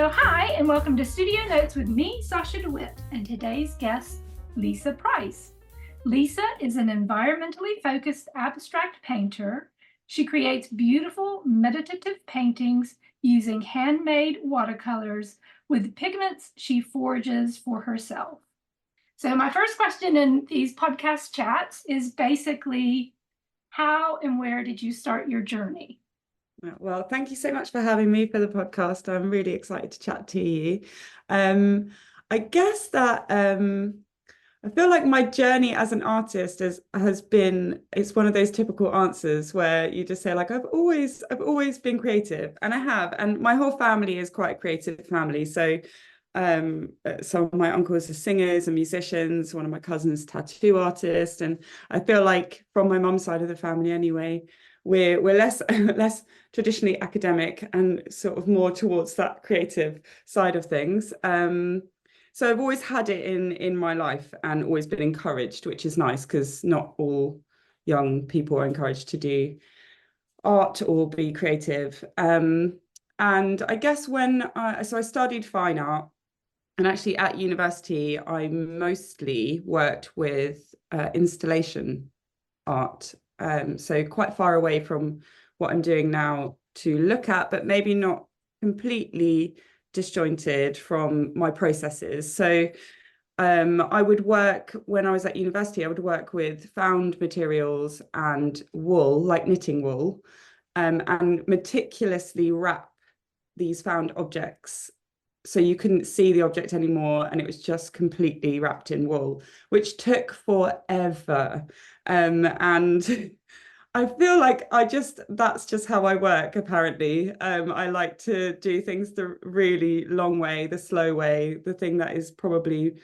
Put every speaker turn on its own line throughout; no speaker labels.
So hi, and welcome to Studio Notes with me, Sasha DeWitt, and today's guest, Lisa Price. Lisa is an environmentally focused abstract painter. She creates beautiful meditative paintings using handmade watercolors with pigments she forages for herself. So my first question in these podcast chats is basically, how and where did you start your journey?
Well, thank you so much for having me for the podcast. I'm really excited to chat to you. I guess that I feel like my journey as an artist has been, it's one of those typical answers where you just say like I've always been creative, and I have, and my whole family is quite a creative family. So some of my uncles are singers and musicians, one of my cousins tattoo artist, and I feel like from my mum's side of the family anyway, we're less less traditionally academic and sort of more towards that creative side of things. So I've always had it in my life and always been encouraged, which is nice because not all young people are encouraged to do art or be creative. And I guess so I studied fine art, and actually at university, I mostly worked with installation art. So quite far away from what I'm doing now to look at, but maybe not completely disjointed from my processes. So I would work, when I was at university, I would work with found materials and wool, like knitting wool, and meticulously wrap these found objects so you couldn't see the object anymore, and it was just completely wrapped in wool, which took forever. And I feel like that's just how I work, apparently. I like to do things the really long way, the slow way, the thing that is probably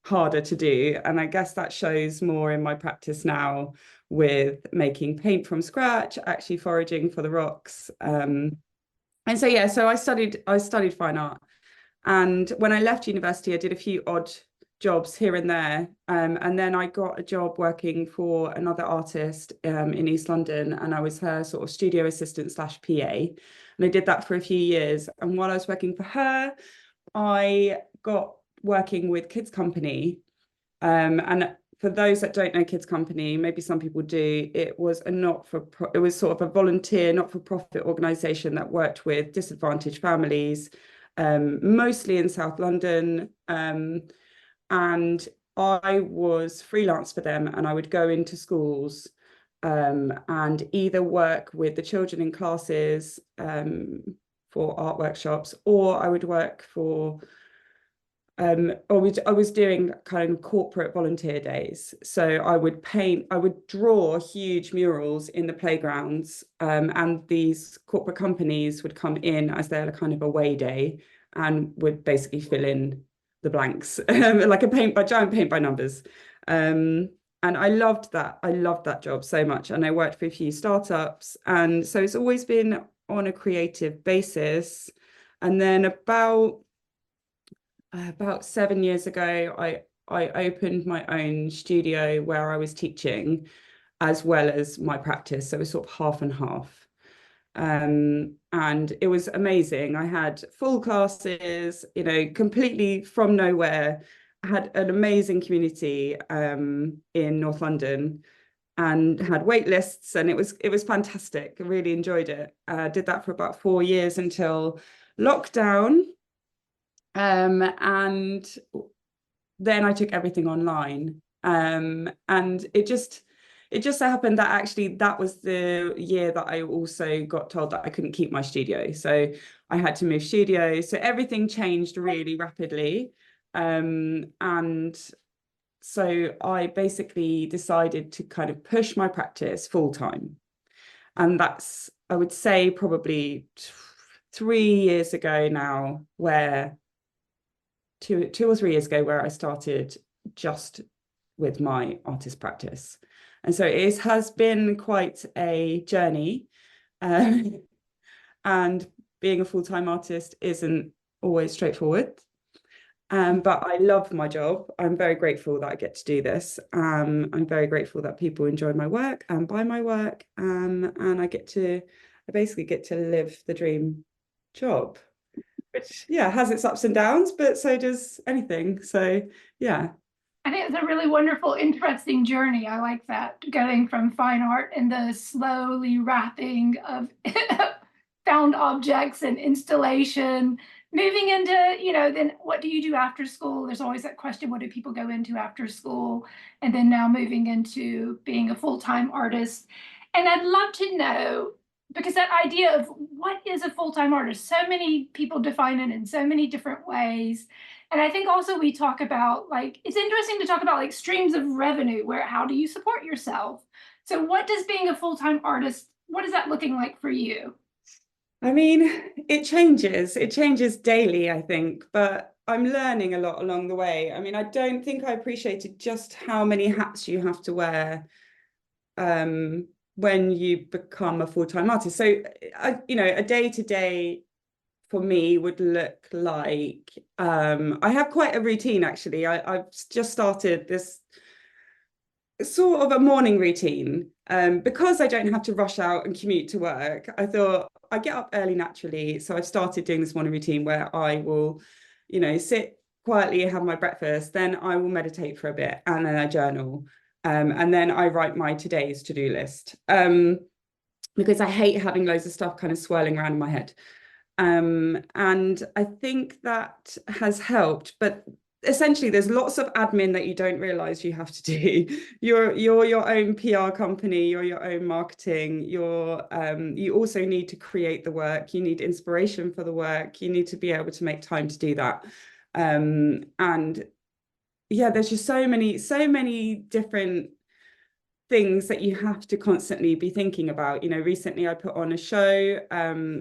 harder to do. And I guess that shows more in my practice now with making paint from scratch, actually foraging for the rocks. And so yeah, so I studied fine art. And when I left university, I did a few odd jobs here and there. And then I got a job working for another artist in East London, and I was her sort of studio assistant slash PA. And I did that for a few years. And while I was working for her, I got working with Kids Company. And for those that don't know Kids Company, maybe some people do, it was sort of a volunteer, not-for-profit organisation that worked with disadvantaged families, mostly in South London. And I was freelance for them, and I would go into schools and either work with the children in classes for art workshops, or I would work for I was doing kind of corporate volunteer days. So I would draw huge murals in the playgrounds, and these corporate companies would come in as their kind of away day and would basically fill in the blanks, like giant paint by numbers. And I loved that. I loved that job so much. And I worked for a few startups. And so it's always been on a creative basis. And then about 7 years ago, I opened my own studio where I was teaching as well as my practice. So it was sort of half and half. And it was amazing. I had full classes, completely from nowhere. I had an amazing community in North London and had wait lists, and it was fantastic. I really enjoyed it. Did that for about 4 years until lockdown. And then I took everything online. And it just so happened that actually that was the year that I also got told that I couldn't keep my studio. So I had to move studios. So everything changed really rapidly. And so I basically decided to kind of push my practice full time. And that's, I would say, probably 3 years ago now, where two or 3 years ago, where I started just with my artist practice. And so it has been quite a journey. And being a full-time artist isn't always straightforward. But I love my job. I'm very grateful that I get to do this. I'm very grateful that people enjoy my work and buy my work. And I basically get to live the dream job. which yeah, has its ups and downs, but so does anything. So yeah.
I think it's a really wonderful, interesting journey. I like that, going from fine art and the slowly wrapping of found objects and installation, moving into, then what do you do after school? There's always that question, what do people go into after school? And then now moving into being a full-time artist. And I'd love to know, because that idea of what is a full-time artist, so many people define it in so many different ways. And I think also we talk about, like, it's interesting to talk about like streams of revenue, where how do you support yourself? So what does being a full-time artist, what is that looking like for you?
I mean, it changes. It changes daily, I think, but I'm learning a lot along the way. I mean, I don't think I appreciated just how many hats you have to wear when you become a full-time artist. So, a day-to-day for me would look like I have quite a routine actually. I've just started this sort of a morning routine because I don't have to rush out and commute to work. I thought I get up early naturally, so I've started doing this morning routine where I will, sit quietly, have my breakfast, then I will meditate for a bit, and then I journal, and then I write my today's to-do list because I hate having loads of stuff kind of swirling around in my head. And I think that has helped, but essentially there's lots of admin that you don't realize you have to do. You're your own PR company, you're your own marketing, you also need to create the work, you need inspiration for the work, you need to be able to make time to do that. And yeah, there's just so many different things that you have to constantly be thinking about. Recently I put on a show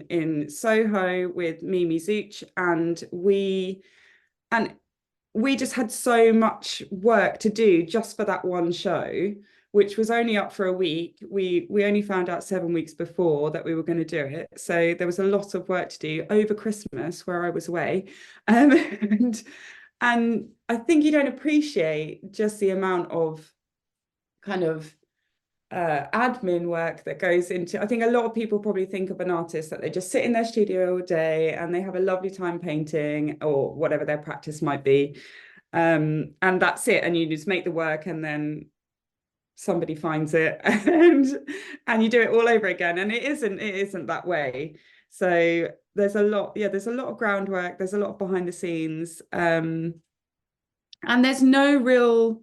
in Soho with Mimi Zuch, and we just had so much work to do just for that one show, which was only up for a week. We only found out 7 weeks before that we were going to do it, so there was a lot of work to do over Christmas where I was away. And I think you don't appreciate just the amount of kind of admin work that goes into. I think a lot of people probably think of an artist that they just sit in their studio all day and they have a lovely time painting or whatever their practice might be, and that's it, and you just make the work and then somebody finds it and you do it all over again, and it isn't that way. So there's a lot of groundwork, there's a lot of behind the scenes, and there's no real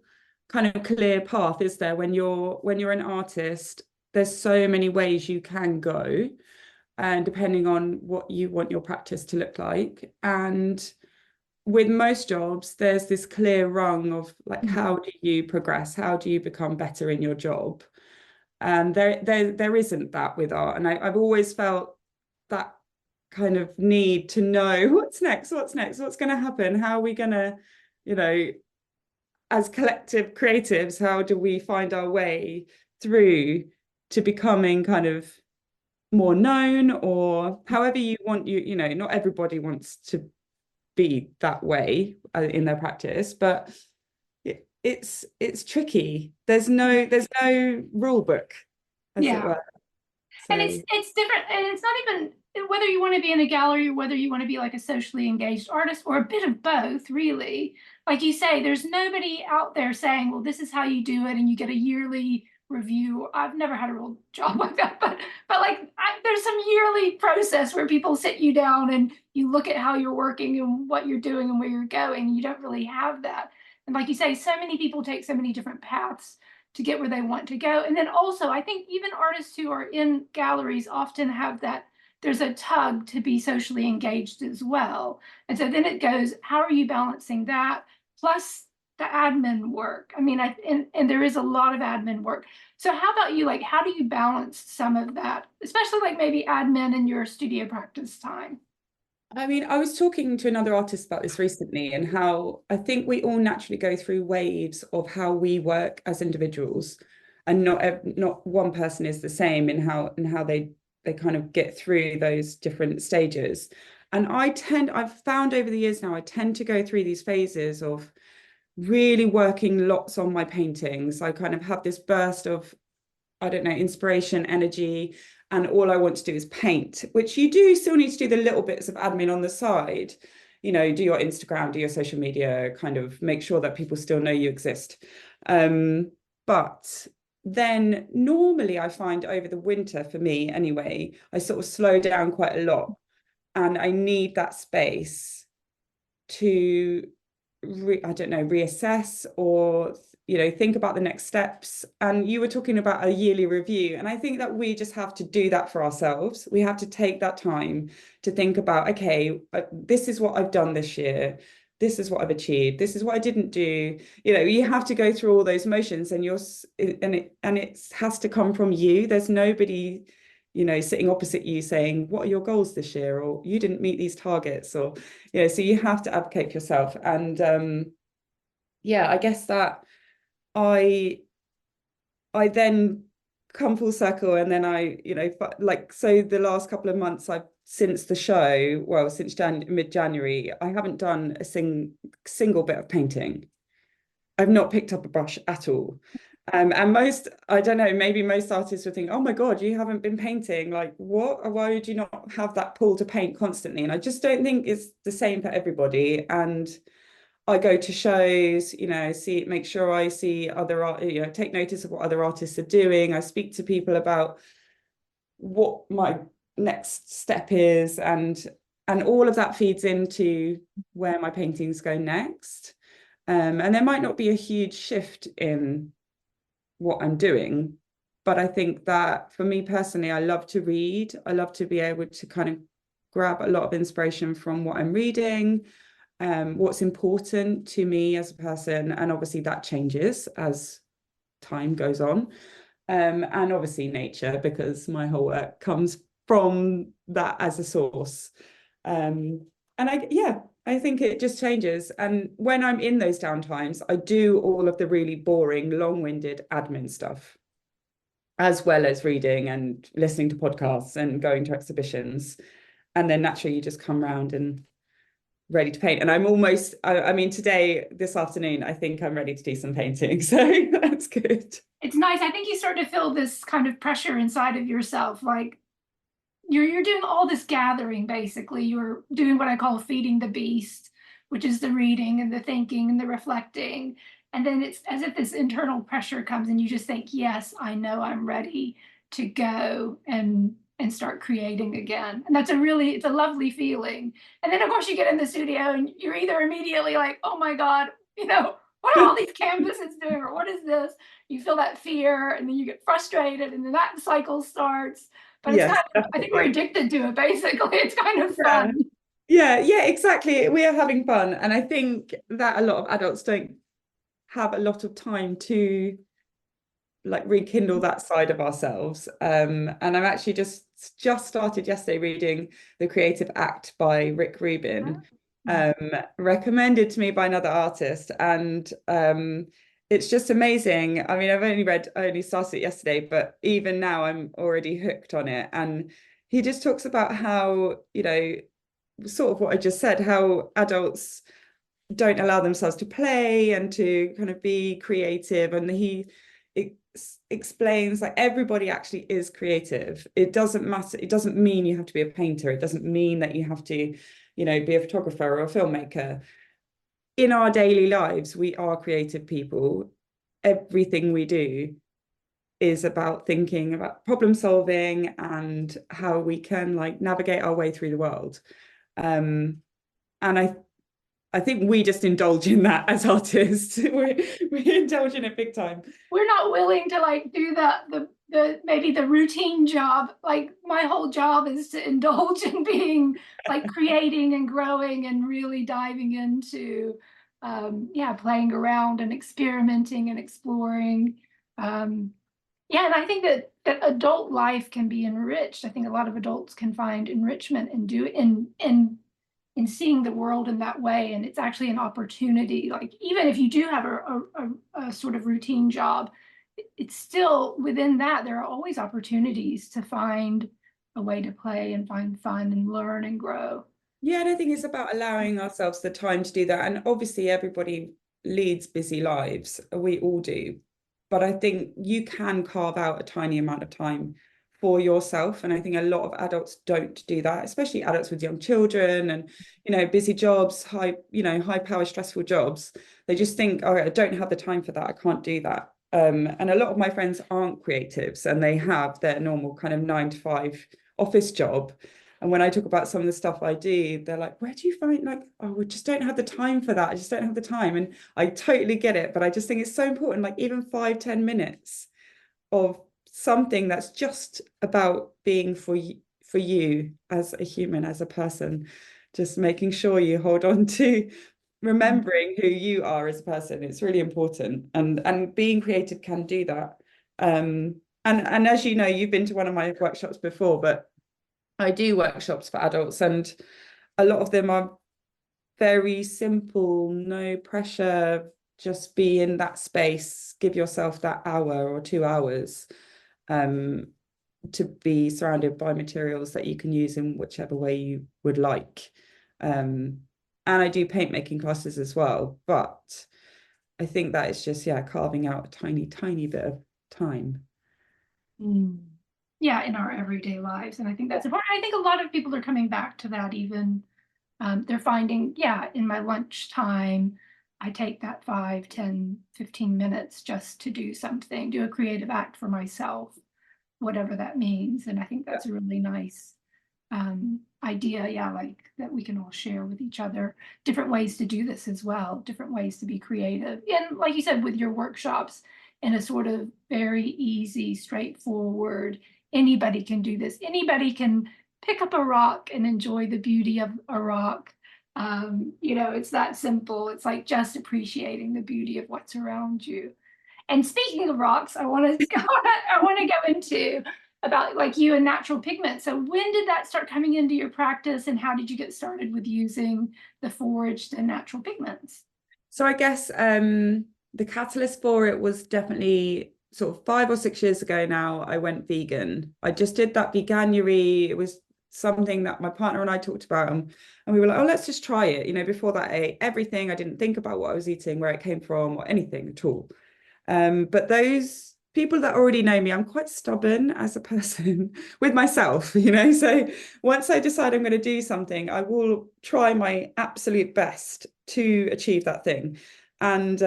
kind of clear path, is there? When you're an artist, there's so many ways you can go, and depending on what you want your practice to look like. And with most jobs, there's this clear rung of like, how do you progress? How do you become better in your job? And there isn't that with art. And I've always felt that kind of need to know what's next, what's going to happen, how are we going to, as collective creatives, how do we find our way through to becoming kind of more known, or however you want, not everybody wants to be that way in their practice, but it's tricky. There's no rule book, as it were.
And it's different, and it's not even whether you want to be in a gallery or whether you want to be like a socially engaged artist, or a bit of both, really. Like you say, there's nobody out there saying, well, this is how you do it, and you get a yearly review. I've never had a real job like that, but like there's some yearly process where people sit you down and you look at how you're working and what you're doing and where you're going. You don't really have that. And like you say, so many people take so many different paths to get where they want to go. And then also, I think even artists who are in galleries often have that, there's a tug to be socially engaged as well. And so then it goes, how are you balancing that plus the admin work? I mean, and there is a lot of admin work. So how about you? Like, how do you balance some of that, especially like maybe admin in your studio practice time?
I mean, I was talking to another artist about this recently, and how I think we all naturally go through waves of how we work as individuals, and not one person is the same in how they kind of get through those different stages. And I've found over the years now, I tend to go through these phases of really working lots on my paintings. I kind of have this burst of, I don't know, inspiration, energy, and all I want to do is paint, which you do still need to do the little bits of admin on the side, you know, do your Instagram, do your social media, kind of make sure that people still know you exist. But then normally I find over the winter, for me anyway, I sort of slow down quite a lot, and I need that space to I don't know, reassess, or you know, think about the next steps. And you were talking about a yearly review, and I think that we just have to do that for ourselves. We have to take that time to think about, okay, this is what I've done this year, this is what I've achieved, this is what I didn't do. You know, you have to go through all those motions, and it has to come from you. There's nobody, you know, sitting opposite you saying, what are your goals this year, or you didn't meet these targets, or you know, so you have to advocate for yourself. And yeah, I guess that I then come full circle, and then I, you know, like, so the last couple of months, I've, since the show, well, since mid-January, I haven't done a single bit of painting. I've not picked up a brush at all. And most, I don't know, maybe most artists would think, oh my God, you haven't been painting. Like, what? Why would you not have that pull to paint constantly? And I just don't think it's the same for everybody. And I go to shows, you know, make sure I see other art, you know, take notice of what other artists are doing. I speak to people about what my next step is, and all of that feeds into where my paintings go next. And there might not be a huge shift in what I'm doing, but I think that for me personally, I love to read. I love to be able to kind of grab a lot of inspiration from what I'm reading, what's important to me as a person, and obviously that changes as time goes on, and obviously nature, because my whole work comes from that as a source. And I think it just changes. And when I'm in those downtimes, I do all of the really boring, long-winded admin stuff, as well as reading and listening to podcasts and going to exhibitions. And then naturally you just come around and ready to paint. And I'm almost, I mean, today, this afternoon, I think I'm ready to do some painting. So that's good.
It's nice. I think you start to feel this kind of pressure inside of yourself, like you're doing all this gathering. Basically, you're doing what I call feeding the beast, which is the reading and the thinking and the reflecting. And then it's as if this internal pressure comes and you just think, yes, I know I'm ready to go and start creating again. And it's a lovely feeling. And then of course you get in the studio and you're either immediately like, oh my God, you know, what are all these canvases doing? Or what is this? You feel that fear, and then you get frustrated, and then that cycle starts. But it's
Yes,
kind of, I think we're
definitely.
addicted to it, basically. It's kind of
Yeah.
fun.
Yeah, exactly. We are having fun. And I think that a lot of adults don't have a lot of time to like rekindle that side of ourselves. And I'm actually just started yesterday reading The Creative Act by Rubin, recommended to me by another artist. And it's just amazing. I mean, I only started it yesterday, but even now I'm already hooked on it. And he just talks about how, you know, sort of what I just said, how adults don't allow themselves to play and to kind of be creative. And he explains like everybody actually is creative. It doesn't matter. It doesn't mean you have to be a painter. It doesn't mean that you have to, you know, be a photographer or a filmmaker. In our daily lives, we are creative people. Everything we do is about thinking about problem solving and how we can like navigate our way through the world. And I think we just indulge in that as artists. We indulge in it big time.
We're not willing to like do the maybe the routine job. Like my whole job is to indulge in being like creating and growing and really diving into playing around and experimenting and exploring. Yeah, and I think that adult life can be enriched. I think a lot of adults can find enrichment in seeing the world in that way, and it's actually an opportunity. Like even if you do have a sort of routine job, it's still within that there are always opportunities to find a way to play and find fun and learn and grow.
Yeah, and I think it's about allowing ourselves the time to do that. And obviously, everybody leads busy lives. We all do. But I think you can carve out a tiny amount of time for yourself. And I think a lot of adults don't do that, especially adults with young children and, busy jobs, high power, stressful jobs. They just think, oh, I don't have the time for that. I can't do that. And a lot of my friends aren't creatives and they have their normal kind of 9 to 5 office job. And when I talk about some of the stuff I do, they're like, where do you find, like, oh, we just don't have the time for that. I just don't have the time. And I totally get it. But I just think it's so important, like even 5-10 minutes of something that's just about being for you as a human, as a person, just making sure you hold on to remembering who you are as a person. It's really important. And being creative can do that. And as you know, you've been to one of my workshops before, but I do workshops for adults, and a lot of them are very simple, no pressure, just be in that space, give yourself that hour or 2 hours to be surrounded by materials that you can use in whichever way you would like. And I do paint making classes as well, but I think that is just, carving out a tiny, tiny bit of time.
Yeah, in our everyday lives. And I think that's important. I think a lot of people are coming back to that even. They're finding, in my lunchtime, I take that 5, 10, 15 minutes just to do something, do a creative act for myself, whatever that means. And I think that's a really nice idea, like that we can all share with each other different ways to do this as well, different ways to be creative. And like you said, with your workshops, in a sort of very easy, straightforward, anybody can do this. Anybody can pick up a rock and enjoy the beauty of a rock. It's that simple. It's like just appreciating the beauty of what's around you. And speaking of rocks, I want to go into about like you and natural pigments. So when did that start coming into your practice, and how did you get started with using the foraged and natural pigments?
So I guess the catalyst for it was definitely sort of 5 or 6 years ago now. I went vegan. I just did that veganuary. It was something that my partner and I talked about, and we were like, oh, let's just try it. Before that, I ate everything. I didn't think about what I was eating, where it came from, or anything at all. But those people that already know me, I'm quite stubborn as a person with myself, So once I decide I'm going to do something, I will try my absolute best to achieve that thing. And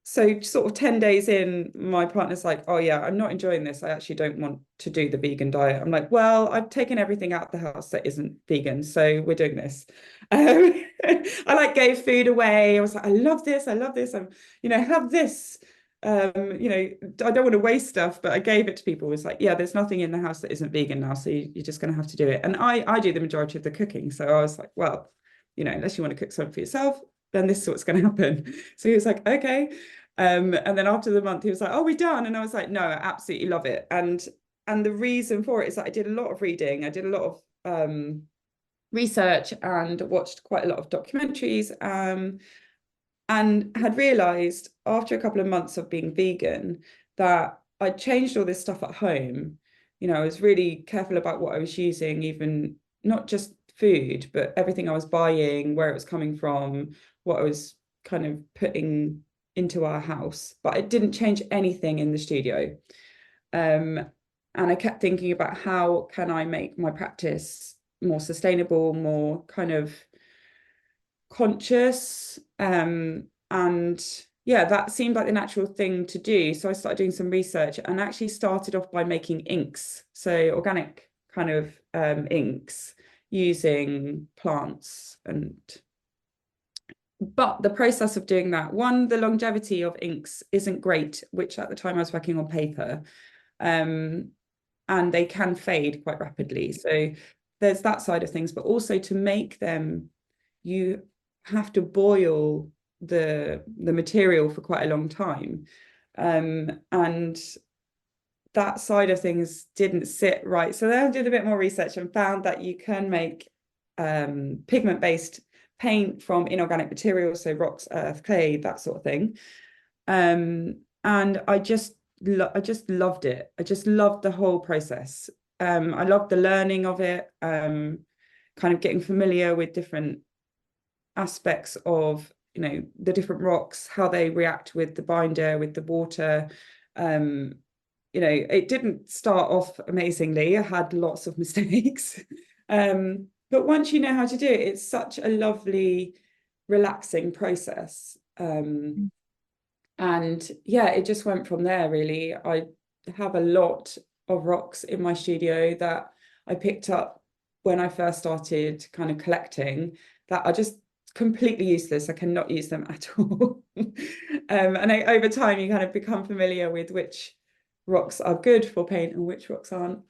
so sort of 10 days in, my partner's like, oh yeah, I'm not enjoying this. I actually don't want to do the vegan diet. I'm like, well, I've taken everything out of the house that isn't vegan, so we're doing this. I like gave food away. I was like, I love this. I'm, have this. I don't want to waste stuff, but I gave it to people. It was like, yeah, there's nothing in the house that isn't vegan now, so you're just going to have to do it. And I do the majority of the cooking, so I was like, well, unless you want to cook something for yourself, then this is what's going to happen. So he was like, okay. And then after the month, he was like, oh, we're done. And I was like, no, I absolutely love it. And the reason for it is that I did a lot of reading. I did a lot of research and watched quite a lot of documentaries. And had realized after a couple of months of being vegan that I changed all this stuff at home. I was really careful about what I was using, even not just food, but everything I was buying, where it was coming from, what I was kind of putting into our house. But it didn't change anything in the studio. And I kept thinking about how can I make my practice more sustainable, more kind of conscious, and that seemed like the natural thing to do. So I started doing some research and actually started off by making inks, so organic kind of inks using plants. But the process of doing that, one, the longevity of inks isn't great, which at the time I was working on paper, and they can fade quite rapidly. So there's that side of things, but also to make them, you have to boil the material for quite a long time, and that side of things didn't sit right. So then I did a bit more research and found that you can make pigment-based paint from inorganic materials, so rocks, earth, clay, that sort of thing. And I just loved it. I just loved the whole process. I loved the learning of it, kind of getting familiar with different aspects of the different rocks, how they react with the binder, with the water, you know, it didn't start off amazingly. I had lots of mistakes. But once you know how to do it, it's such a lovely, relaxing process. And yeah, it just went from there, really. I have a lot of rocks in my studio that I picked up when I first started kind of collecting that are just completely useless. I cannot use them at all. Over time, you kind of become familiar with which rocks are good for paint and which rocks aren't.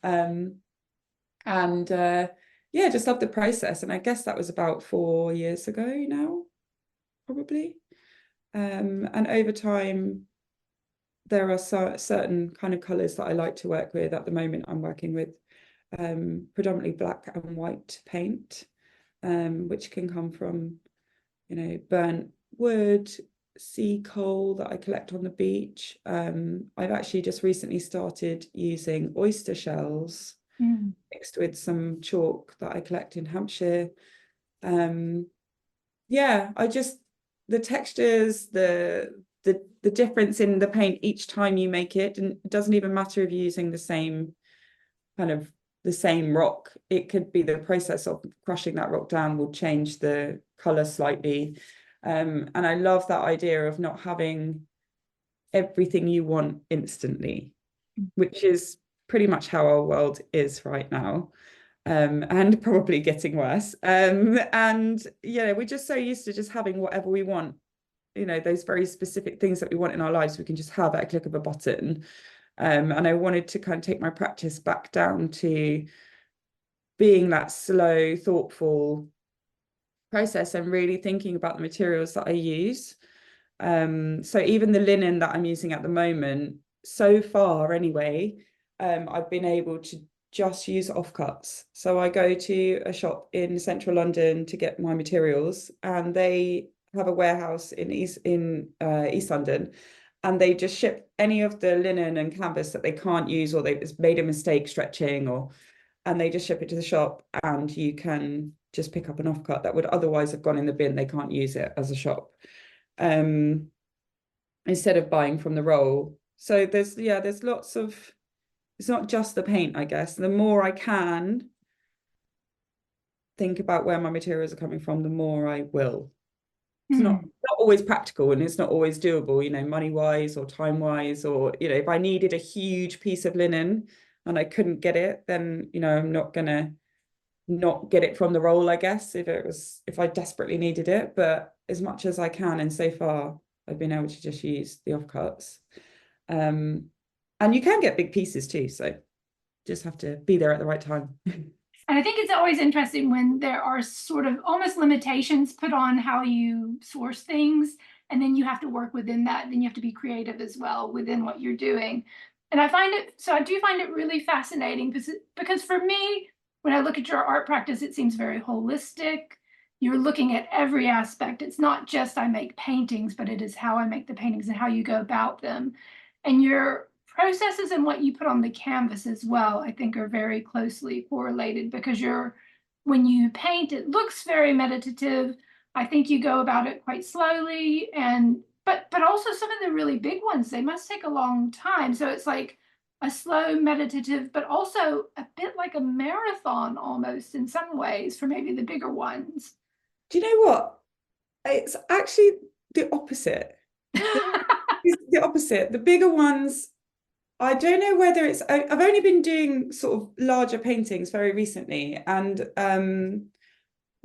Yeah, just love the process. And I guess that was about 4 years ago now, probably. And over time, there are certain kind of colours that I like to work with. At the moment, I'm working with predominantly black and white paint, which can come from, you know, burnt wood, sea coal that I collect on the beach. I've actually just recently started using oyster shells mixed with some chalk that I collect in Hampshire. Yeah, the textures, the difference in the paint each time you make it, and it doesn't even matter if you're using the same rock. It could be the process of crushing that rock down will change the color slightly. And I love that idea of not having everything you want instantly, which is pretty much how our world is right now. And probably getting worse. And yeah, we're just so used to just having whatever we want, you know, those very specific things that we want in our lives, we can just have at a click of a button. And I wanted to kind of take my practice back down to being that slow, thoughtful process and really thinking about the materials that I use. So even the linen that I'm using at the moment, so far anyway, I've been able to just use offcuts. So I go to a shop in central London to get my materials, and they have a warehouse in East London, and they just ship any of the linen and canvas that they can't use or they've made a mistake stretching, and they just ship it to the shop, and you can just pick up an offcut that would otherwise have gone in the bin. They can't use it as a shop, instead of buying from the roll. So there's lots of, it's not just the paint, I guess. The more I can think about where my materials are coming from, the more I will. It's not always practical, and it's not always doable, you know, money wise or time wise, or, you know, if I needed a huge piece of linen and I couldn't get it, then, you know, I'm not gonna not get it from the roll, I guess, if I desperately needed it. But as much as I can, and so far I've been able to just use the offcuts. And you can get big pieces too, so just have to be there at the right time.
And I think it's always interesting when there are sort of almost limitations put on how you source things, and then you have to work within that. Then you have to be creative as well within what you're doing. And I do find it really fascinating because for me, when I look at your art practice, it seems very holistic. You're looking at every aspect. It's not just I make paintings, but it is how I make the paintings and how you go about them. And your processes and what you put on the canvas as well, I think, are very closely correlated, because when you paint, it looks very meditative. I think you go about it quite slowly, but also some of the really big ones, they must take a long time. So it's like a slow meditative, but also a bit like a marathon almost in some ways for maybe the bigger ones.
Do you know what? It's actually the opposite. It's the opposite. The bigger ones, I don't know whether I've only been doing sort of larger paintings very recently, and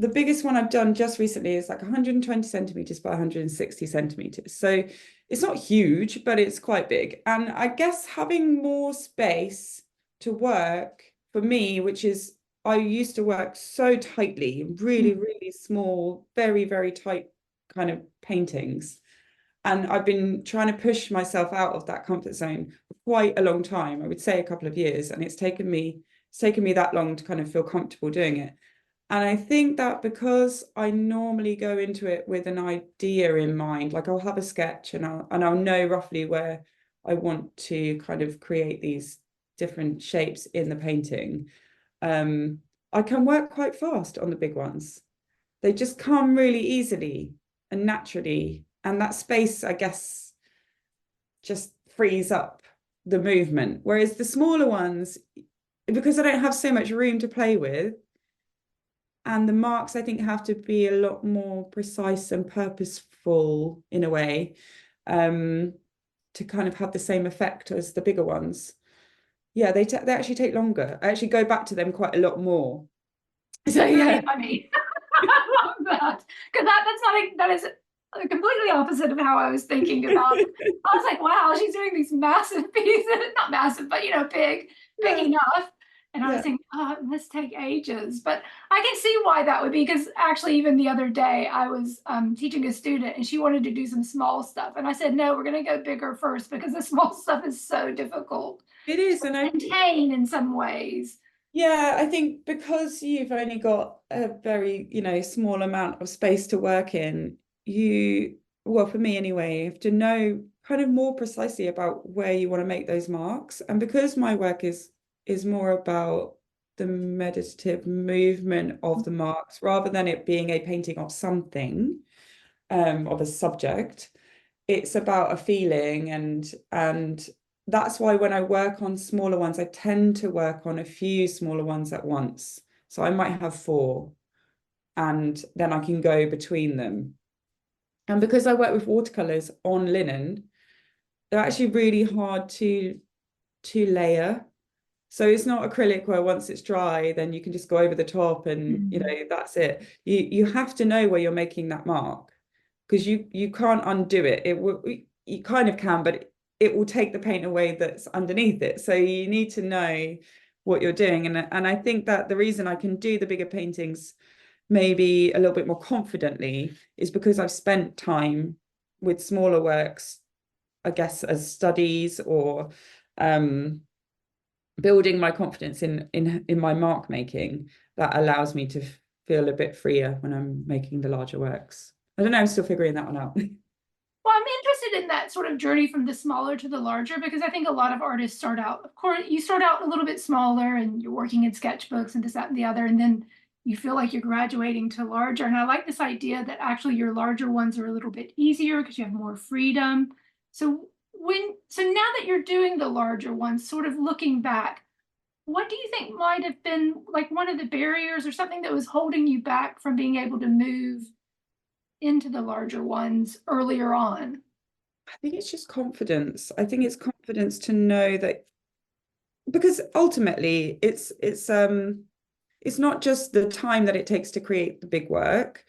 the biggest one I've done just recently is like 120 centimeters by 160 centimeters. So it's not huge, but it's quite big. And I guess having more space to work for me, which is, I used to work so tightly, really, really small, very, very tight kind of paintings. And I've been trying to push myself out of that comfort zone for quite a long time. I would say a couple of years, and it's taken me that long to kind of feel comfortable doing it. And I think that because I normally go into it with an idea in mind, like I'll have a sketch and I'll know roughly where I want to kind of create these different shapes in the painting. I can work quite fast on the big ones. They just come really easily and naturally. And that space, I guess, just frees up the movement. Whereas the smaller ones, because I don't have so much room to play with, and the marks I think have to be a lot more precise and purposeful in a way, to kind of have the same effect as the bigger ones. Yeah, they actually take longer. I actually go back to them quite a lot more. So
That's
yeah.
really funny. I love that. Because that is completely opposite of how I was thinking about. I was like, wow, she's doing these massive pieces, not massive, but big
Yeah,
enough. And I was
yeah.
thinking, oh, it must take ages. But I can see why that would be, because actually, even the other day, I was teaching a student and she wanted to do some small stuff. And I said, no, we're going to go bigger first because the small stuff is so difficult
It is,
to
and I think,
maintain in some ways.
yeah, I think because you've only got a very, small amount of space to work in, well, for me anyway, you have to know kind of more precisely about where you want to make those marks. And because my work is more about the meditative movement of the marks rather than it being a painting of something, of a subject, it's about a feeling, and that's why when I work on smaller ones, I tend to work on a few smaller ones at once. So I might have 4 and then I can go between them. And because I work with watercolors on linen, they're actually really hard to layer. So it's not acrylic where once it's dry, then you can just go over the top and that's it. You have to know where you're making that mark, because you can't undo it. You kind of can, but it will take the paint away that's underneath it. So you need to know what you're doing. And I think that the reason I can do the bigger paintings maybe a little bit more confidently is because I've spent time with smaller works, I guess, as studies or building my confidence in my mark making that allows me to feel a bit freer when I'm making the larger works. I don't know, I'm still figuring that one out.
Well, I'm interested in that sort of journey from the smaller to the larger, because I think a lot of artists start out, of course, you start out a little bit smaller and you're working in sketchbooks and this, that, and the other, and then you feel like you're graduating to larger. And I like this idea that actually your larger ones are a little bit easier because you have more freedom. So now that you're doing the larger ones, sort of looking back, what do you think might have been like one of the barriers or something that was holding you back from being able to move into the larger ones earlier on?
I think it's just confidence. I think it's confidence to know that, because ultimately it's not just the time that it takes to create the big work,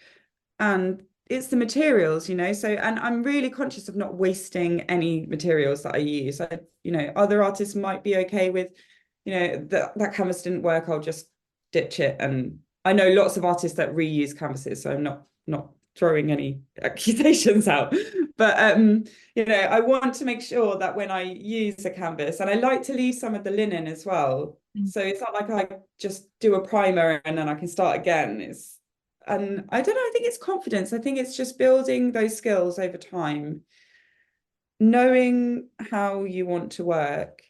and it's the materials, so, and I'm really conscious of not wasting any materials that I use. Other artists might be okay with, that canvas didn't work, I'll just ditch it. And I know lots of artists that reuse canvases, so I'm not throwing any accusations out, but I want to make sure that when I use a canvas, and I like to leave some of the linen as well, so it's not like I just do a primer and then I can start again. And I don't know, I think it's confidence. I think it's just building those skills over time, knowing how you want to work,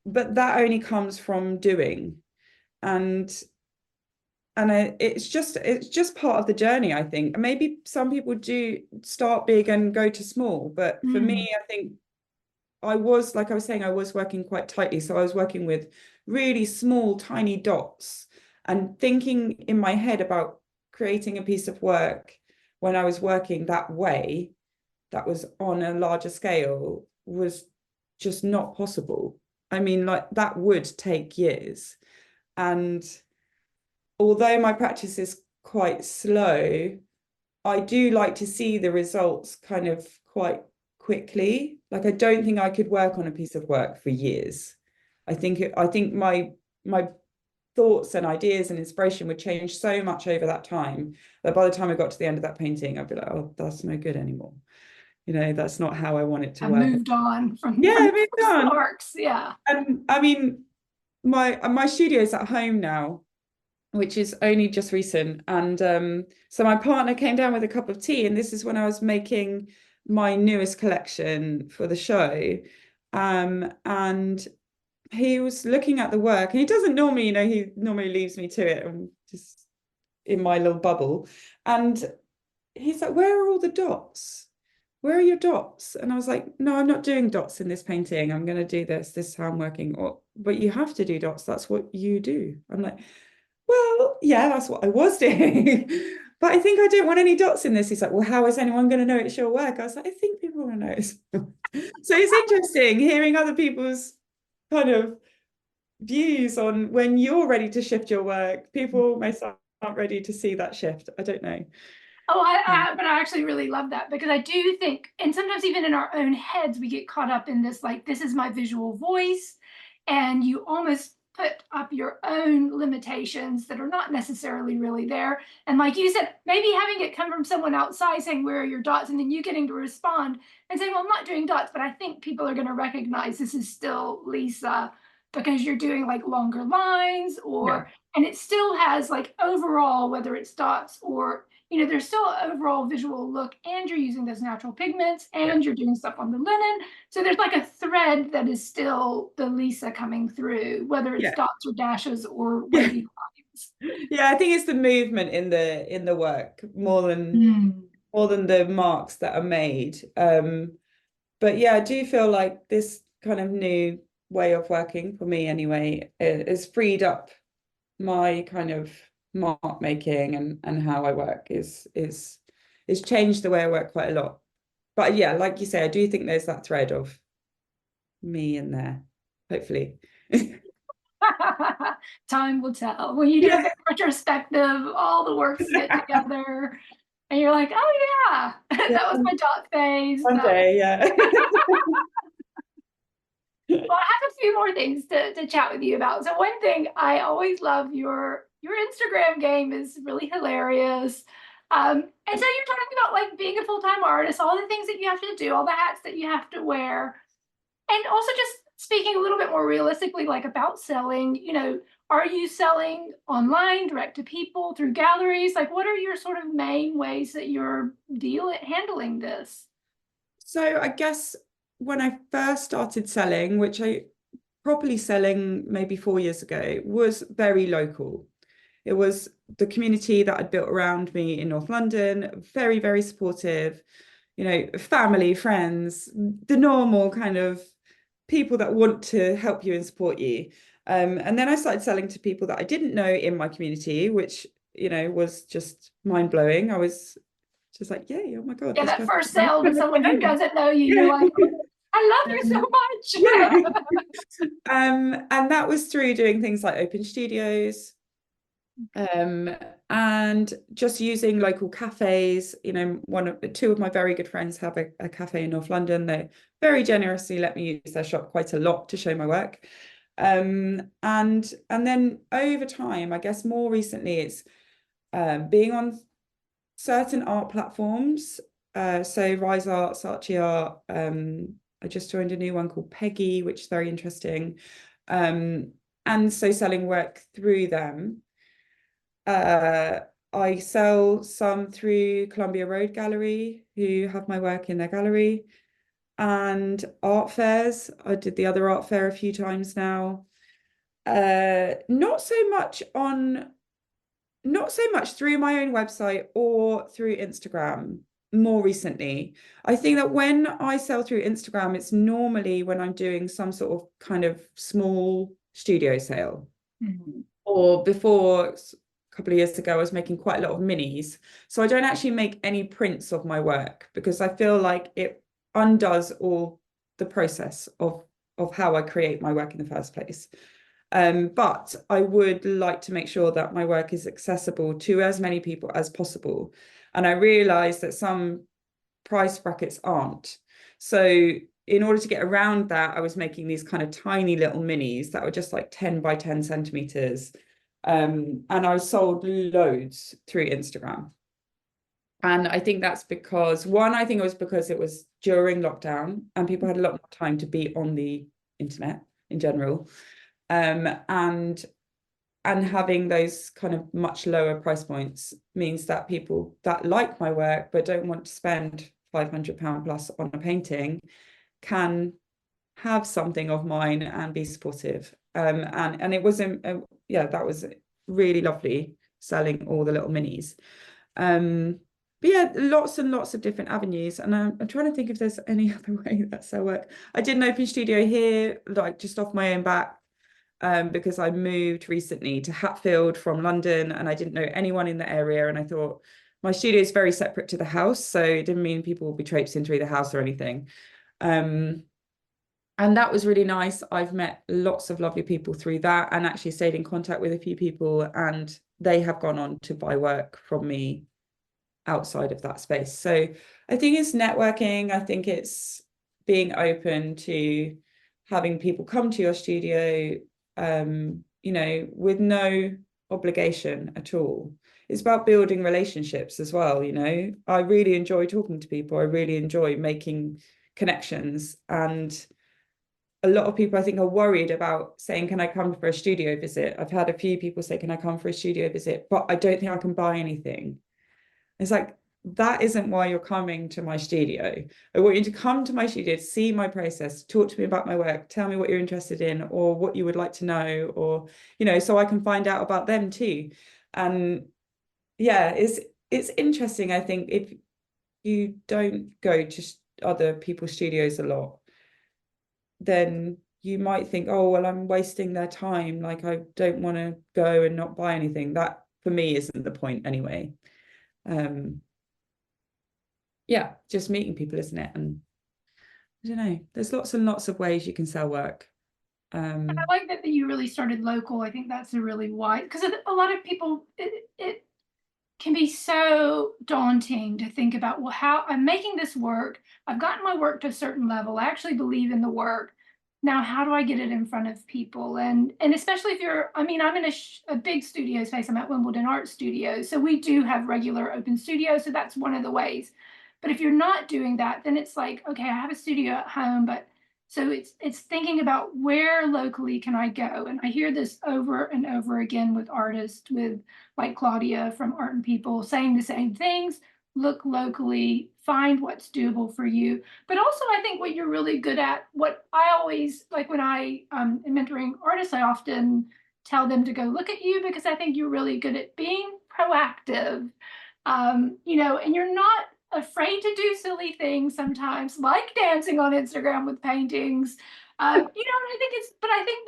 but that only comes from doing. And it's just part of the journey, I think. And maybe some people do start big and go to small, but for me, I think like I was saying, I was working quite tightly. So I was working with really small, tiny dots and thinking in my head about creating a piece of work when I was working that way, that was on a larger scale, was just not possible. I mean, like that would take years. And although my practice is quite slow, I do like to see the results kind of quite quickly. Like I don't think I could work on a piece of work for years. I think my thoughts and ideas and inspiration would change so much over that time that by the time I got to the end of that painting, I'd be like, oh, that's no good anymore. That's not how I want it to
I
work.
moved on from
Yeah, I
the
moved
first
on.
sparks. Yeah.
And I mean, my studio's at home now, which is only just recent. And so my partner came down with a cup of tea, and this is when I was making my newest collection for the show. And he was looking at the work, and he doesn't normally, he normally leaves me to it and just in my little bubble. And he's like, where are all the dots? where are your dots? And I was like, no, I'm not doing dots in this painting. I'm going to do this is how I'm working. Or, but you have to do dots. That's what you do. I'm like, well, yeah, that's what I was doing. But I think I don't want any dots in this. He's like, well, how is anyone going to know it's your work? I was like, I think people are going to notice. So it's interesting hearing other people's kind of views on when you're ready to shift your work. People may aren't ready to see that shift. I don't know.
Oh, but I actually really love that, because I do think, and sometimes even in our own heads, we get caught up in this, like, this is my visual voice, and you almost put up your own limitations that are not necessarily really there. And like you said, maybe having it come from someone outside saying, where are your dots? And then you getting to respond and saying, well, I'm not doing dots, but I think people are going to recognize this is still Lisa, because you're doing like longer lines, or, and it still has like overall, whether it's dots or, there's still an overall visual look, and you're using those natural pigments, and you're doing stuff on the linen. So there's like a thread that is still the Lisa coming through, whether it's dots or dashes or wavy lines.
Yeah, I think it's the movement in the work more than the marks that are made. But yeah, I do feel like this kind of new way of working, for me anyway, has freed up my kind of mark making and how I work is changed the way I work quite a lot. But yeah, like you say, I do think there's that thread of me in there, hopefully.
Time will tell. When you do a big retrospective, all the works get together, and you're like, oh yeah, that was my dot phase.
One day, yeah.
Well, I have a few more things to chat with you about. So one thing, I always love your Instagram game is really hilarious. And so you're talking about like being a full-time artist, all the things that you have to do, all the hats that you have to wear, and also just speaking a little bit more realistically, like about selling, are you selling online, direct to people, through galleries? Like, what are your sort of main ways that you're handling this?
So I guess when I first started selling, which I properly selling maybe 4 years ago, was very local. It was the community that I'd built around me in North London, very, very supportive, family, friends, the normal kind of people that want to help you and support you. And then I started selling to people that I didn't know in my community, which, was just mind blowing. I was just like, yay, oh my God.
Yeah, that first sale to someone who doesn't know you, you're like, I love you so much.
And that was through doing things like open studios, and just using local cafes. Two of my very good friends have a cafe in North London. They very generously let me use their shop quite a lot to show my work. And then over time, I guess more recently, it's being on certain art platforms. So Rise Art, Saatchi Art. I just joined a new one called Peggy, which is very interesting. And so selling work through them. I sell some through Columbia Road Gallery, who have my work in their gallery, and art fairs. I did the other art fair a few times now. Not so much through my own website or through Instagram more recently. I think that when I sell through Instagram, it's normally when I'm doing some sort of kind of small studio sale. Or before, a couple of years ago, I was making quite a lot of minis. So I don't actually make any prints of my work, because I feel like it undoes all the process of how I create my work in the first place. But I would like to make sure that my work is accessible to as many people as possible. And I realize that some price brackets aren't. So in order to get around that, I was making these kind of tiny little minis that were just like 10 by 10 centimeters. And I sold loads through Instagram. And I think that's because, one, I think it was because it was during lockdown and people had a lot more time to be on the internet in general. And having those kind of much lower price points means that people that like my work but don't want to spend £500 plus on a painting can have something of mine and be supportive. And it was that was really lovely, selling all the little minis. but yeah, lots and lots of different avenues. And I'm trying to think if there's any other way that's I work. I did an open studio here, like just off my own back, because I moved recently to Hatfield from London and I didn't know anyone in the area. And I thought my studio is very separate to the house, so it didn't mean people would be traipsing through the house or anything. And that was really nice. I've met lots of lovely people through that and actually stayed in contact with a few people, and they have gone on to buy work from me outside of that space. So I think it's networking. I think it's being open to having people come to your studio, with no obligation at all. It's about building relationships as well. I really enjoy talking to people. I really enjoy making connections. And a lot of people, I think, are worried about saying, can I come for a studio visit? I've had a few people say, can I come for a studio visit? But I don't think I can buy anything. It's like, that isn't why you're coming to my studio. I want you to come to my studio to see my process, talk to me about my work, tell me what you're interested in or what you would like to know, or, so I can find out about them too. And yeah, it's interesting. I think if you don't go to other people's studios a lot, then you might think, oh, well, I'm wasting their time. Like, I don't want to go and not buy anything. That for me isn't the point anyway. Yeah, just meeting people, isn't it? And I don't know, there's lots and lots of ways you can sell work.
I like that you really started local. I think that's a really wide, because a lot of people, it can be so daunting to think about, well, how I'm making this work. I've gotten my work to a certain level. I actually believe in the work. Now, how do I get it in front of people? And especially if you're, I mean, I'm in a big studio space. I'm at Wimbledon Art Studio. So we do have regular open studios. So that's one of the ways. But if you're not doing that, then it's like, okay, I have a studio at home, but so it's thinking about where locally can I go? And I hear this over and over again with artists, with like Claudia from Art and People, saying the same things. Look locally, find what's doable for you. But also, I think what you're really good at, what I always like when I am mentoring artists, I often tell them to go look at you because I think you're really good at being proactive. And you're not afraid to do silly things sometimes, like dancing on Instagram with paintings. And I think but I think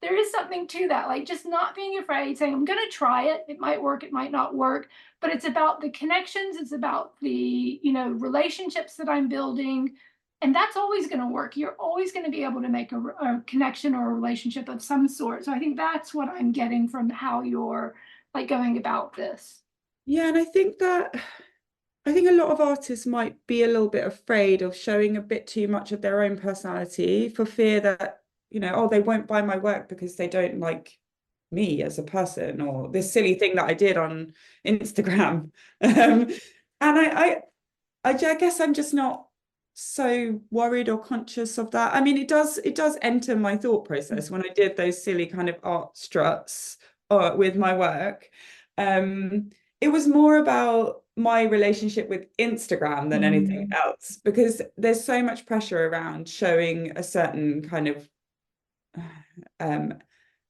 there is something to that, like just not being afraid, saying, I'm gonna try it. It might work, it might not work, but it's about the connections, it's about the, relationships that I'm building. And that's always going to work. You're always going to be able to make a connection or a relationship of some sort. So I think that's what I'm getting from how you're like going about this.
Yeah, and I think a lot of artists might be a little bit afraid of showing a bit too much of their own personality for fear that, oh, they won't buy my work because they don't like me as a person, or this silly thing that I did on Instagram. And I guess I'm just not so worried or conscious of that. I mean, it does enter my thought process when I did those silly kind of art struts with my work. It was more about my relationship with Instagram than anything else, because there's so much pressure around showing a certain kind of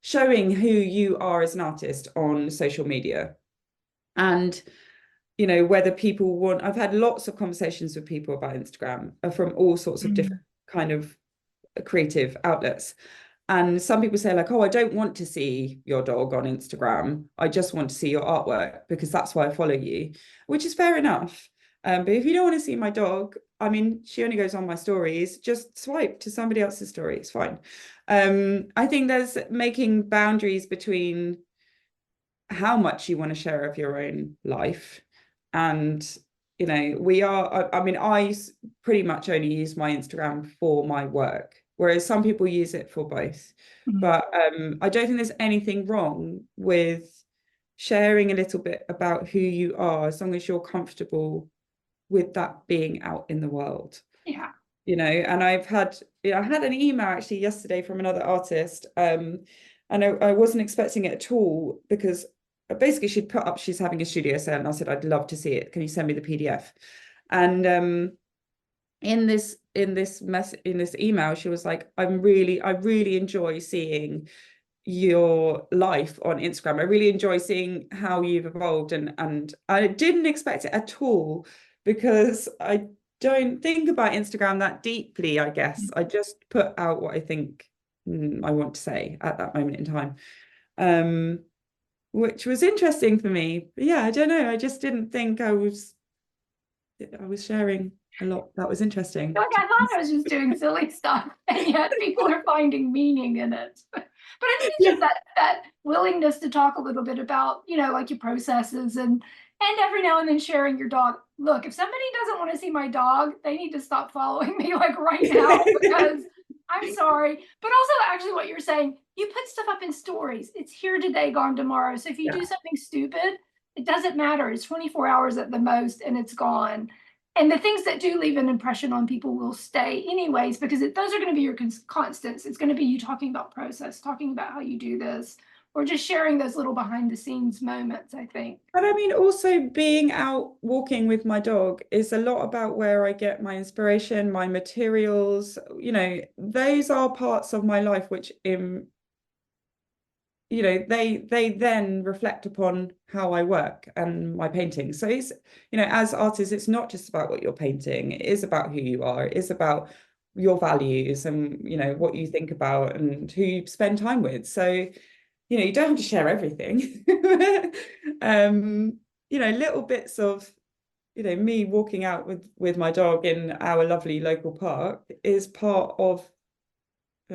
showing who you are as an artist on social media. And whether people want, I've had lots of conversations with people about Instagram from all sorts of different kind of creative outlets. And some people say like, oh, I don't want to see your dog on Instagram. I just want to see your artwork because that's why I follow you, which is fair enough. But if you don't want to see my dog, I mean, she only goes on my stories, just swipe to somebody else's story. It's fine. I think there's making boundaries between how much you want to share of your own life. And I pretty much only use my Instagram for my work, whereas some people use it for both. But I don't think there's anything wrong with sharing a little bit about who you are, as long as you're comfortable with that being out in the world.
Yeah.
And I had an email actually yesterday from another artist, and I wasn't expecting it at all, because basically she'd put up she's having a studio sale, and I said, I'd love to see it. Can you send me the PDF? And in this email, she was like, I really enjoy seeing your life on Instagram. I really enjoy seeing how you've evolved, and I didn't expect it at all, because I don't think about Instagram that deeply, I guess. I just put out what I think I want to say at that moment in time. Which was interesting for me. But yeah, I don't know. I just didn't think I was sharing a lot that was interesting.
Like, I thought I was just doing silly stuff, and yet people are finding meaning in it. But I think it's just that willingness to talk a little bit about, like your processes, and every now and then sharing your dog. Look, if somebody doesn't want to see my dog, they need to stop following me like right now, because I'm sorry. But also, actually, what you're saying, you put stuff up in stories. It's here today, gone tomorrow. So if you do something stupid, it doesn't matter. It's 24 hours at the most, and it's gone. And the things that do leave an impression on people will stay anyways, because those are going to be your constants. It's going to be you talking about process, talking about how you do this, or just sharing those little behind the scenes moments, I think.
But I mean, also being out walking with my dog is a lot about where I get my inspiration, my materials. Those are parts of my life which they then reflect upon how I work and my painting. So it's, as artists, it's not just about what you're painting. It is about who you are. It is about your values and, what you think about and who you spend time with. So, you don't have to share everything. Little bits of, me walking out with my dog in our lovely local park is part of,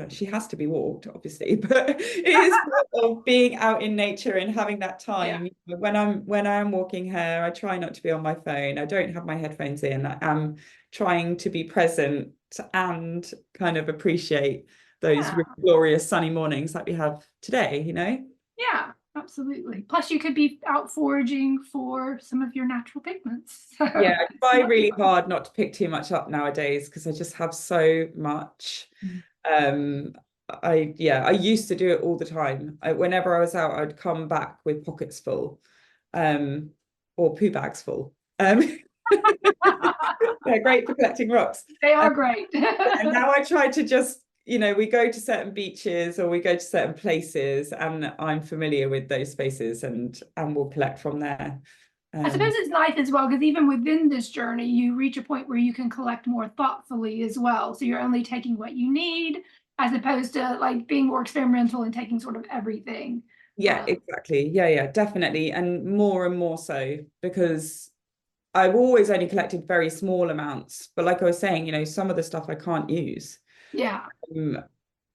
she has to be walked, obviously, but it is part of being out in nature and having that time.
Yeah.
When I'm walking her, I try not to be on my phone. I don't have my headphones in. I am trying to be present and kind of appreciate those really glorious sunny mornings like we have today,
Yeah, absolutely. Plus, you could be out foraging for some of your natural pigments.
Yeah, I try really hard not to pick too much up nowadays, because I just have so much. I used to do it all the time. Whenever I was out, I'd come back with pockets full, or poo bags full. They're great for collecting rocks.
They are great.
And now I try to just, we go to certain beaches or we go to certain places, and I'm familiar with those spaces, and we'll collect from there.
I suppose it's nice as well, because even within this journey, you reach a point where you can collect more thoughtfully as well. So you're only taking what you need, as opposed to like being more experimental and taking sort of everything.
Yeah, exactly. Yeah, definitely. And more so, because I've always only collected very small amounts. But like I was saying, some of the stuff I can't use.
Yeah.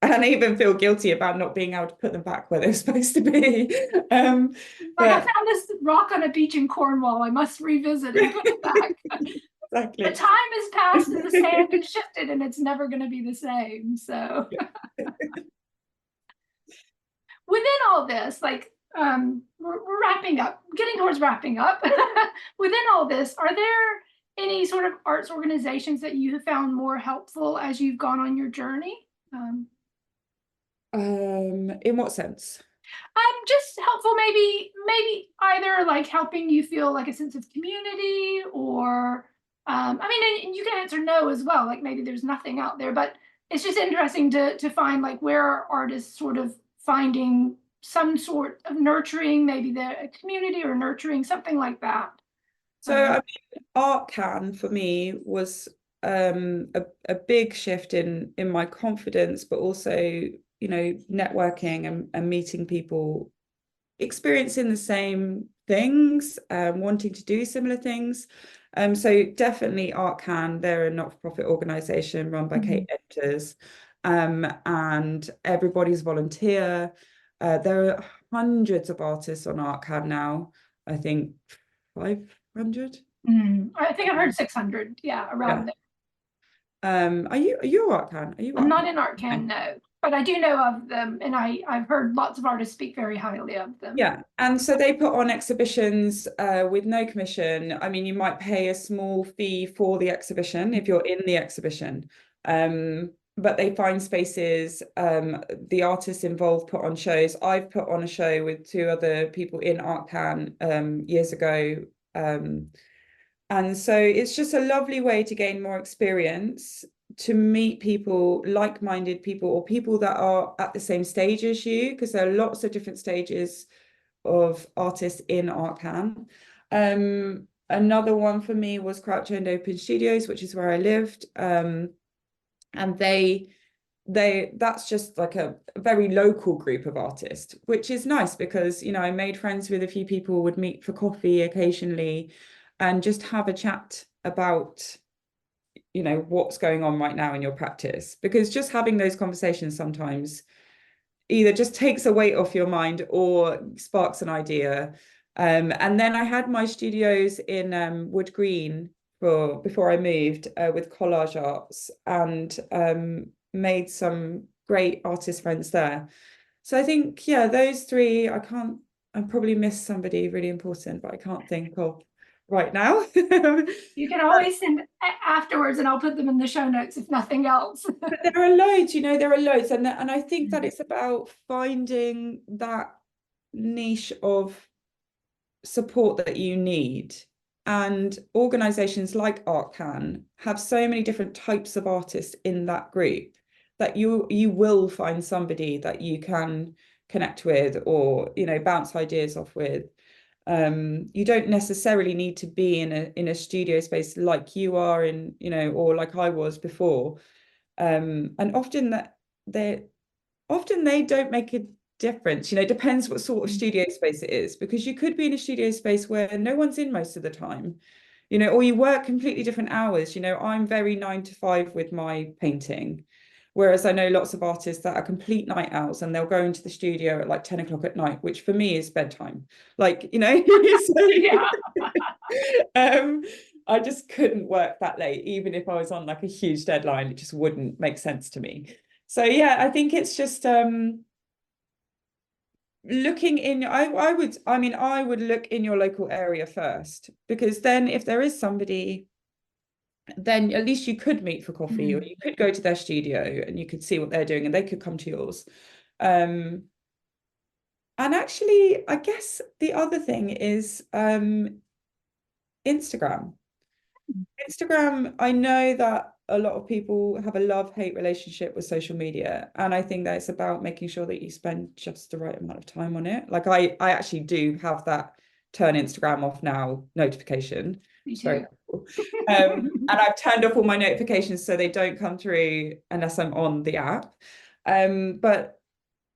And I even feel guilty about not being able to put them back where they're supposed to be.
Like, I found this rock on a beach in Cornwall. I must revisit and put it back.
Exactly.
The time has passed and the sand has shifted, and it's never going to be the same. So within all this, like, we're wrapping up, getting towards wrapping up. Within all this, are there any sort of arts organizations that you have found more helpful as you've gone on your journey?
In what sense?
Just helpful, maybe either like helping you feel like a sense of community, or I mean, and you can answer no as well, like maybe there's nothing out there, but it's just interesting to find like where are artists sort of finding some sort of nurturing, maybe the community, or nurturing something like that.
So I mean, art can for me was a big shift in my confidence, but also, networking and meeting people experiencing the same things, wanting to do similar things. So definitely Art Can, they're a not-for-profit organisation run by Kate Editors, and everybody's volunteer. There are hundreds of artists on Art Can now. I think 500.
I think I've heard 600. Yeah, around there.
Are you Art Can? Are you?
I'm not in Art Can, no, but I do know of them, and I've heard lots of artists speak very highly of them.
Yeah, and so they put on exhibitions with no commission. I mean, you might pay a small fee for the exhibition if you're in the exhibition, but they find spaces. The artists involved put on shows. I've put on a show with two other people in Art Can years ago. And so it's just a lovely way to gain more experience, to meet people, like-minded people, or people that are at the same stage as you, because there are lots of different stages of artists in ArtCan. Another one for me was Crouch End Open Studios, which is where I lived. And that's just like a very local group of artists, which is nice because, you know, I made friends with a few people, would meet for coffee occasionally and just have a chat about, you know, what's going on right now in your practice, because just having those conversations sometimes either just takes a weight off your mind or sparks an idea. And then I had my studios in Wood Green before I moved with collage arts, and made some great artist friends there. So I think, yeah, those three, I probably missed somebody really important, but I can't think of right now.
You can always send afterwards, and I'll put them in the show notes if nothing else.
But there are loads, you know, there are loads. And I think that it's about finding that niche of support that you need. And organizations like ArtCan have so many different types of artists in that group that you will find somebody that you can connect with, or, you know, bounce ideas off with. You don't necessarily need to be in a studio space like you are in, you know, or like I was before. And often they don't make a difference. You know, it depends what sort of studio space it is, because you could be in a studio space where no one's in most of the time, you know, or you work completely different hours. You know, I'm very 9 to 5 with my painting, whereas I know lots of artists that are complete night owls and they'll go into the studio at like 10 o'clock at night, which for me is bedtime. Like, you know, so,
Yeah.
I just couldn't work that late, even if I was on like a huge deadline. It just wouldn't make sense to me. So yeah, I think it's just looking in. I would look in your local area first, because then if there is somebody, then at least you could meet for coffee, or you could go to their studio and you could see what they're doing, and they could come to yours. And actually, I guess the other thing is Instagram. Instagram, I know that a lot of people have a love-hate relationship with social media, and I think that it's about making sure that you spend just the right amount of time on it. Like I actually do have that turn Instagram off now notification.
Me
It's very
too.
helpful. And I've turned off all my notifications so they don't come through unless I'm on the app. But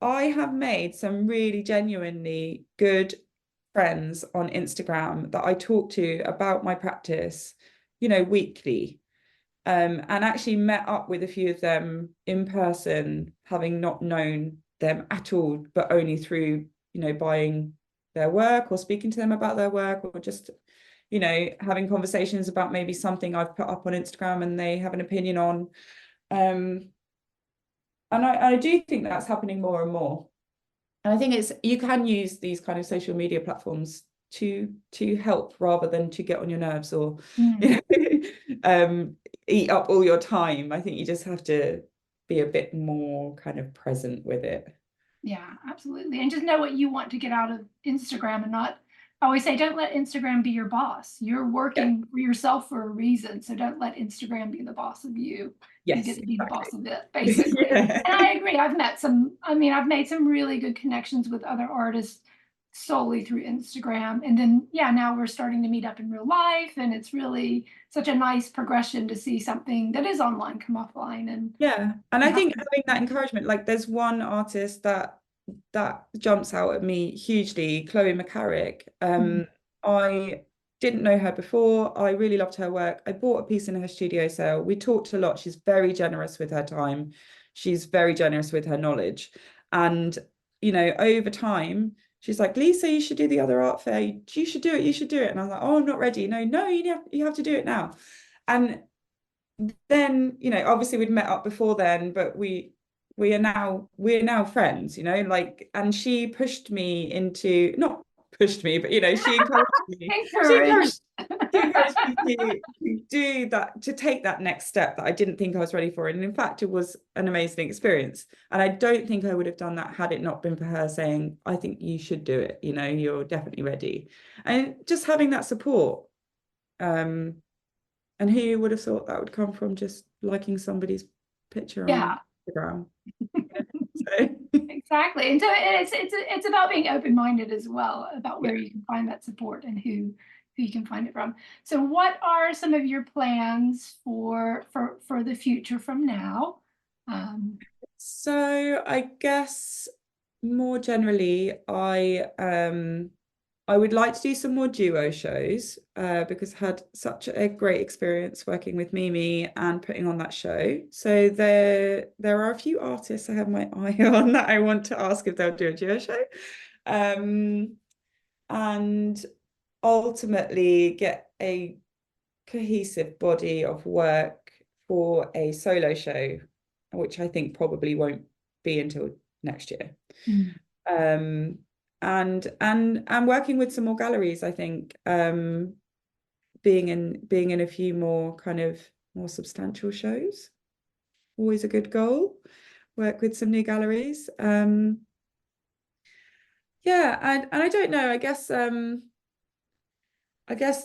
I have made some really genuinely good friends on Instagram that I talk to about my practice, you know, weekly. And actually met up with a few of them in person, having not known them at all, but only through, you know, buying their work or speaking to them about their work, or just, you know, having conversations about maybe something I've put up on Instagram and they have an opinion on. And I do think that's happening more and more. And I think you can use these kind of social media platforms to help rather than to get on your nerves, or you know, eat up all your time. I think you just have to be a bit more kind of present with it.
Yeah, absolutely. And just know what you want to get out of Instagram, and not, I always say, don't let Instagram be your boss. You're
Yeah.
working for yourself for a reason. So don't let Instagram be the boss of you. You
Yes,
get to be the boss
exactly.
of it, basically.
Yeah.
And I agree. I've made some really good connections with other artists solely through Instagram. And then, yeah, now we're starting to meet up in real life. And it's really such a nice progression to see something that is online come offline. And
Yeah. And I
yeah.
think having that encouragement, like there's one artist that jumps out at me hugely, Chloe McCarrick. I didn't know her before. I really loved her work. I bought a piece in her studio sale. We talked a lot. She's very generous with her time. She's very generous with her knowledge. And, you know, over time, she's like, Lisa, you should do the other art fair. You should do it. You should do it. And I'm like, oh, I'm not ready. No, you have to do it now. And then, you know, obviously we'd met up before then, but we're now friends, you know, like, and she pushed me into, not pushed me, but, you know, she encouraged me.
Encouraged.
She encouraged me to do that, to take that next step that I didn't think I was ready for. And in fact, it was an amazing experience. And I don't think I would have done that had it not been for her saying, I think you should do it, you know, you're definitely ready. And just having that support. And who would have thought that would come from just liking somebody's picture
Yeah.
on Instagram. So.
Exactly. And so it's about being open-minded as well about
Yeah.
where you can find that support and who you can find it from. So what are some of your plans for the future from now?
So I guess more generally, I would like to do some more duo shows because I had such a great experience working with Mimi and putting on that show. So there are a few artists I have my eye on that I want to ask if they'll do a duo show. And ultimately get a cohesive body of work for a solo show, which I think probably won't be until next year.
Mm.
And working with some more galleries, I think, being in a few more kind of more substantial shows, always a good goal. Work with some new galleries. Yeah, and I don't know, I guess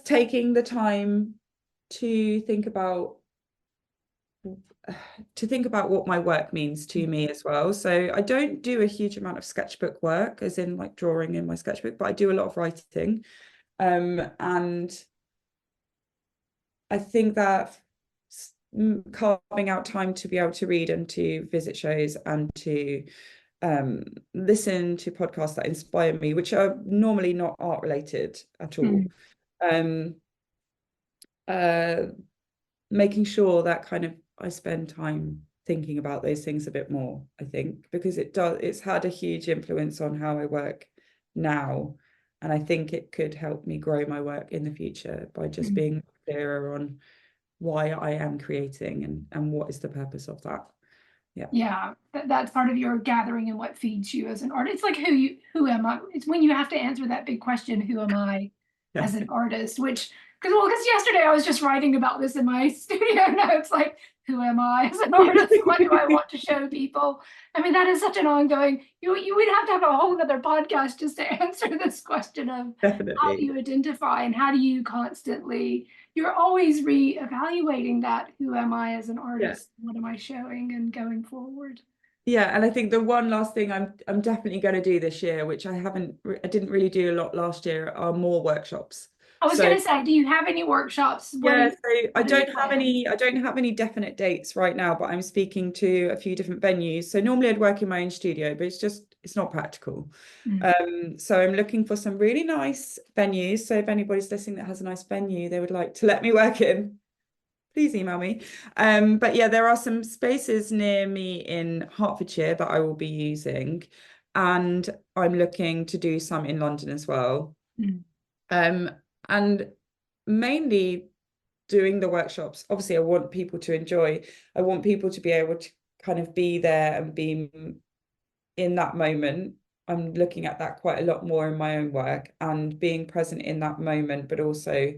taking the time to think about what my work means to me as well. So I don't do a huge amount of sketchbook work, as in like drawing in my sketchbook, but I do a lot of writing. And I think that carving out time to be able to read and to visit shows and to listen to podcasts that inspire me, which are normally not art related at all.
Mm.
Making sure that kind of I spend time thinking about those things a bit more, I think, because it's had a huge influence on how I work now. And I think it could help me grow my work in the future by just being clearer on why I am creating and what is the purpose of that. Yeah.
Yeah, that's part of your gathering and what feeds you as an artist. It's like who am I? It's when you have to answer that big question, who am I
Yeah.
as an artist? Because yesterday I was just writing about this in my studio notes, like who am I as an artist? What do I want to show people? I mean, that is such an ongoing. You would have a whole other podcast just to answer this question of how do
Definitely.
you identify and how do you constantly you're always re-evaluating that who am I as an artist, what am I showing and going forward.
Yeah, and I think the one last thing I'm definitely going to do this year, which I didn't really do a lot last year, are more workshops.
I was
So
going to say, do you have any workshops?
yeah, so I
what are your
don't have
plans?
any definite dates right now, but I'm speaking to a few different venues. So normally I'd work in my own studio, but it's not practical. So I'm looking for some really nice venues. So if anybody's listening that has a nice venue they would like to let me work in, please email me. But yeah, there are some spaces near me in Hertfordshire that I will be using, and I'm looking to do some in London as well. And mainly doing the workshops, obviously I want people to enjoy. I want people to be able to kind of be there and be in that moment. I'm looking at that quite a lot more in my own work and being present in that moment, but also,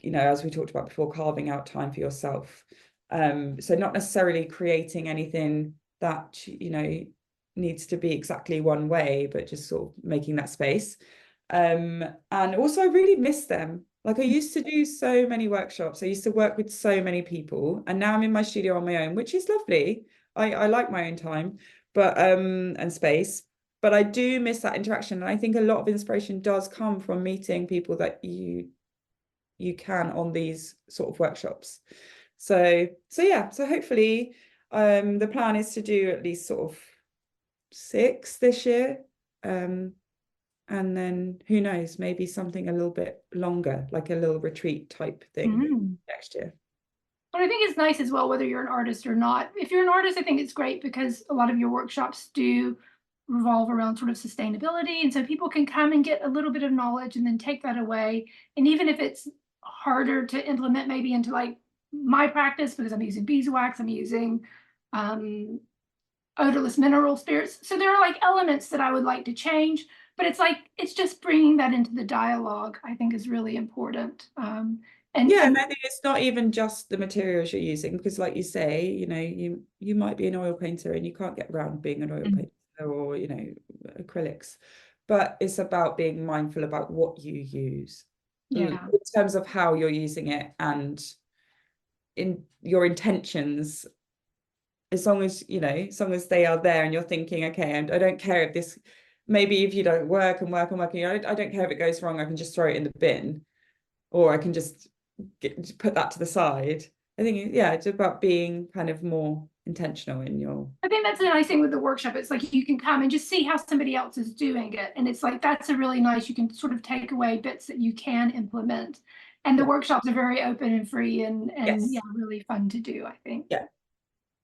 you know, as we talked about before, carving out time for yourself. So not necessarily creating anything that, you know, needs to be exactly one way, but just sort of making that space. And also I really miss them. Like I used to do so many workshops. I used to work with so many people, and now I'm in my studio on my own, which is lovely. I like my own time, but and space. But I do miss that interaction. And I think a lot of inspiration does come from meeting people that you can on these sort of workshops. So yeah, so hopefully the plan is to do at least sort of 6 this year. And then who knows, maybe something a little bit longer, like a little retreat type thing next year.
But I think it's nice as well, whether you're an artist or not. If you're an artist, I think it's great because a lot of your workshops do revolve around sort of sustainability. And so people can come and get a little bit of knowledge and then take that away. And even if it's harder to implement maybe into like my practice, because I'm using beeswax, I'm using odorless mineral spirits. So there are like elements that I would like to change, but it's like, it's just bringing that into the dialogue, I think is really important.
Yeah, and I think it's not even just the materials you're using, because like you say, you know, you might be an oil painter and you can't get around being an oil painter or, you know, acrylics, but it's about being mindful about what you use in
yeah.
terms of how you're using it and in your intentions, as long as they are there and you're thinking, okay, and I don't care if this, maybe if you don't work and work and work, I don't care if it goes wrong, I can just throw it in the bin, or I can just put that to the side. I think, yeah, it's about being kind of more intentional in your.
I think that's the nice thing with the workshop. It's like you can come and just see how somebody else is doing it. And it's like, that's a really nice, you can sort of take away bits that you can implement. And the workshops are very open and free and
Yes.
yeah, really fun to do, I think.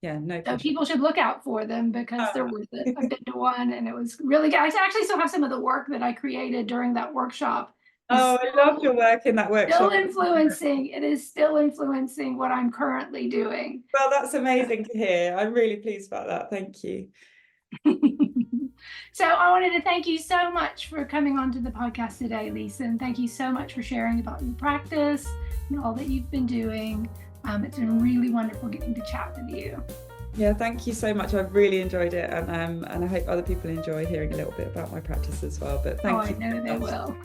Yeah, no.
So people should look out for them because they're worth it. I've been to one and it was really good. I actually still have some of the work that I created during that workshop.
Oh, I love your work in that workshop.
It is still influencing what I'm currently doing.
Well, that's amazing to hear. I'm really pleased about that. Thank you.
So I wanted to thank you so much for coming onto the podcast today, Lisa, and thank you so much for sharing about your practice and all that you've been doing. It's been really wonderful getting to chat with you.
Yeah, thank you so much. I've really enjoyed it, and I hope other people enjoy hearing a little bit about my practice as well. But thank you.
I know they will.